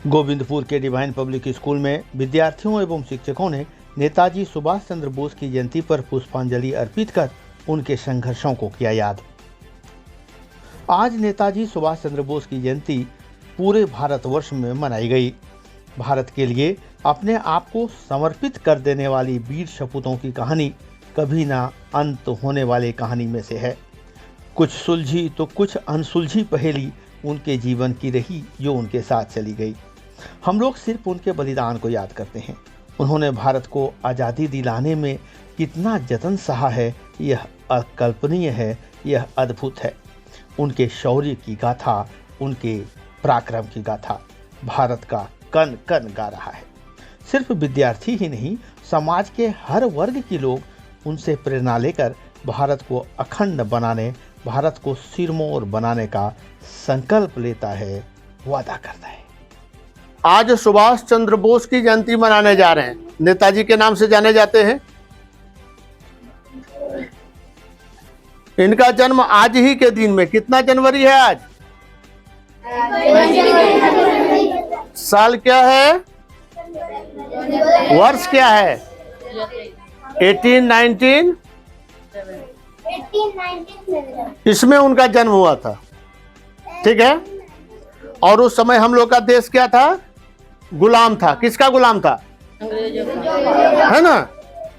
गोविंदपुर के divine public school में विद्यार्थियों एवं शिक्षकों ने नेताजी सुभाष चंद्र बोस की जयंती पर पुष्पांजलि अर्पित कर उनके संघर्षों को किया याद। आज नेताजी सुभाष चंद्र बोस की जयंती पूरे भारतवर्ष में मनाई गई। भारत के लिए अपने आप को समर्पित कर देने वाली वीर सपूतों की कहानी कभी ना अंत होने वाली कहानी में से है। कुछ सुलझी तो कुछ अनसुलझी पहेली उनके जीवन की रही जो उनके साथ चली गई। हम लोग सिर्फ उनके बलिदान को याद करते हैं। उन्होंने भारत को आज़ादी दिलाने में कितना जतन सहा है, यह अकल्पनीय है, यह अद्भुत है। उनके शौर्य की गाथा, उनके पराक्रम की गाथा भारत का कण कण गा रहा है। सिर्फ विद्यार्थी ही नहीं, समाज के हर वर्ग के लोग उनसे प्रेरणा लेकर भारत को अखंड बनाने, भारत को सिरमौर बनाने का संकल्प लेता है, वादा करता है। आज सुभाष चंद्र बोस की जयंती मनाने जा रहे हैं। नेताजी के नाम से जाने जाते हैं। इनका जन्म आज ही के दिन में, कितना जनवरी है आज? साल क्या है? वर्ष क्या है? 1819 इसमें उनका जन्म हुआ था। ठीक है। और उस समय हम लोग का देश क्या था? गुलाम था। किसका गुलाम था? है ना।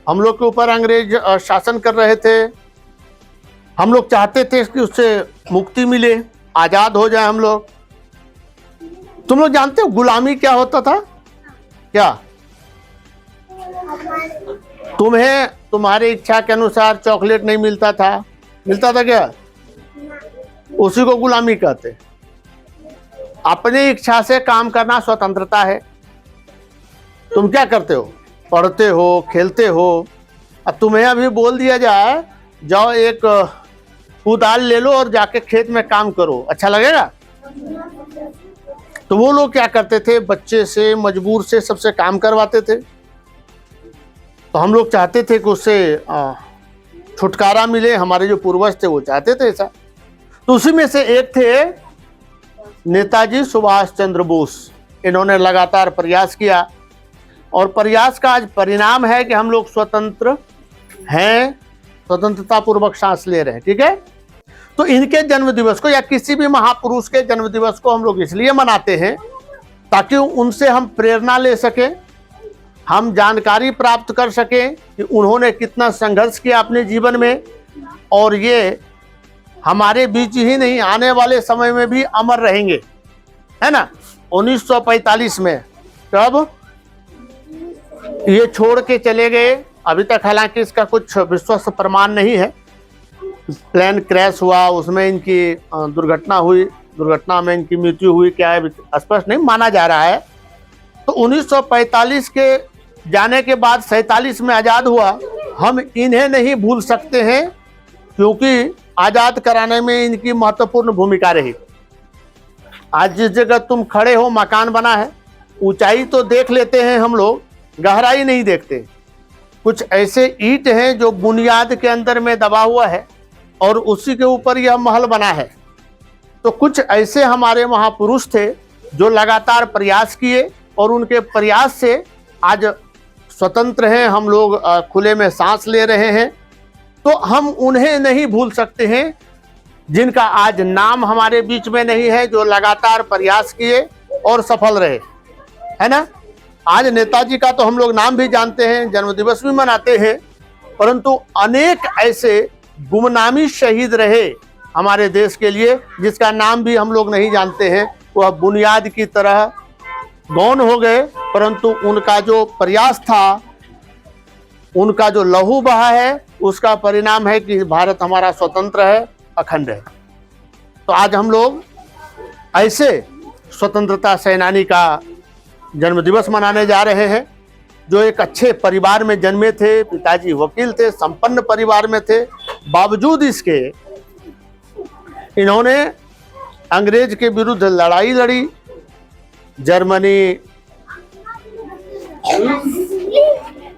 हम लोग के ऊपर अंग्रेज शासन कर रहे थे। हम लोग चाहते थे कि उससे मुक्ति मिले, आजाद हो जाए हम लोग। तुम लोग जानते हो गुलामी क्या होता था? क्या तुम्हें तुम्हारी इच्छा के अनुसार चॉकलेट नहीं मिलता था? मिलता था क्या? उसी को गुलामी कहते। अपनी इच्छा से काम करना स्वतंत्रता है। तुम क्या करते हो? पढ़ते हो, खेलते हो। अब तुम्हें अभी बोल दिया जाए जाओ एक कुदाल ले लो और जाके खेत में काम करो, अच्छा लगेगा? तो वो लोग क्या करते थे? बच्चे से, मजबूर से सबसे काम करवाते थे। तो हम लोग चाहते थे कि उससे छुटकारा मिले। हमारे जो पूर्वज थे वो चाहते थे ऐसा। तो उसी में से एक थे नेताजी सुभाष चंद्र बोस। इन्होंने लगातार प्रयास किया और प्रयास का आज परिणाम है कि हम लोग स्वतंत्र हैं, स्वतंत्रता पूर्वक सांस ले रहे हैं। ठीक है। तो इनके जन्म दिवस को या किसी भी महापुरुष के जन्म दिवस को हम लोग इसलिए मनाते हैं ताकि उनसे हम प्रेरणा ले सकें, हम जानकारी प्राप्त कर सकें कि उन्होंने कितना संघर्ष किया अपने जीवन में, और ये हमारे बीच ही नहीं, आने वाले समय में भी अमर रहेंगे, है ना। 1945 में तब ये छोड़ के चले गए। अभी तक हालांकि इसका कुछ विश्वस्त प्रमाण नहीं है। प्लेन क्रैश हुआ, उसमें इनकी दुर्घटना हुई, दुर्घटना में इनकी मृत्यु हुई, क्या है स्पष्ट नहीं माना जा रहा है। तो 1945 के जाने के बाद 47 में आज़ाद हुआ। हम इन्हें नहीं भूल सकते हैं क्योंकि आज़ाद कराने में इनकी महत्वपूर्ण भूमिका रही। आज जिस जगह तुम खड़े हो मकान बना है, ऊंचाई तो देख लेते हैं हम लोग, गहराई नहीं देखते। कुछ ऐसे ईंट हैं जो बुनियाद के अंदर में दबा हुआ है और उसी के ऊपर यह महल बना है। तो कुछ ऐसे हमारे महापुरुष थे जो लगातार प्रयास किए और उनके प्रयास से आज स्वतंत्र हैं, हम लोग खुले में सांस ले रहे हैं। तो हम उन्हें नहीं भूल सकते हैं जिनका आज नाम हमारे बीच में नहीं है, जो लगातार प्रयास किए और सफल रहे, है ना। आज नेताजी का तो हम लोग नाम भी जानते हैं, जन्मदिवस भी मनाते हैं, परंतु अनेक ऐसे गुमनामी शहीद रहे हमारे देश के लिए जिसका नाम भी हम लोग नहीं जानते हैं। वह बुनियाद की तरह गौण हो गए, परंतु उनका जो प्रयास था, उनका जो लहू बहा है, उसका परिणाम है कि भारत हमारा स्वतंत्र है, अखंड है। तो आज हम लोग ऐसे स्वतंत्रता सेनानी का जन्मदिवस मनाने जा रहे हैं जो एक अच्छे परिवार में जन्मे थे। पिताजी वकील थे, संपन्न परिवार में थे। बावजूद इसके इन्होंने अंग्रेज के विरुद्ध लड़ाई लड़ी। जर्मनी,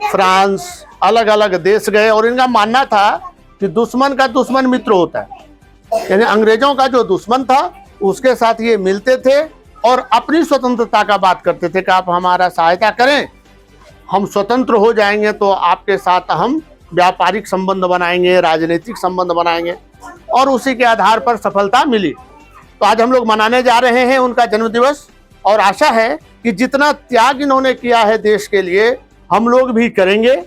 फ्रांस, अलग अलग देश गए और इनका मानना था कि दुश्मन का दुश्मन मित्र होता है। यानी अंग्रेजों का जो दुश्मन था उसके साथ ये मिलते थे और अपनी स्वतंत्रता का बात करते थे कि आप हमारा सहायता करें, हम स्वतंत्र हो जाएंगे तो आपके साथ हम व्यापारिक संबंध बनाएंगे, राजनीतिक संबंध बनाएंगे, और उसी के आधार पर सफलता मिली। तो आज हम लोग मनाने जा रहे हैं उनका जन्मदिवस, और आशा है कि जितना त्याग इन्होंने किया है देश के लिए, हम लोग भी करेंगे।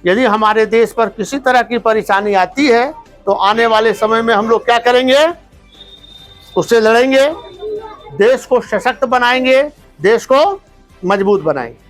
यदि हमारे देश पर किसी तरह की परेशानी आती है तो आने वाले समय में हम लोग क्या करेंगे, उससे लड़ेंगे, देश को सशक्त बनाएंगे, देश को मजबूत बनाएंगे।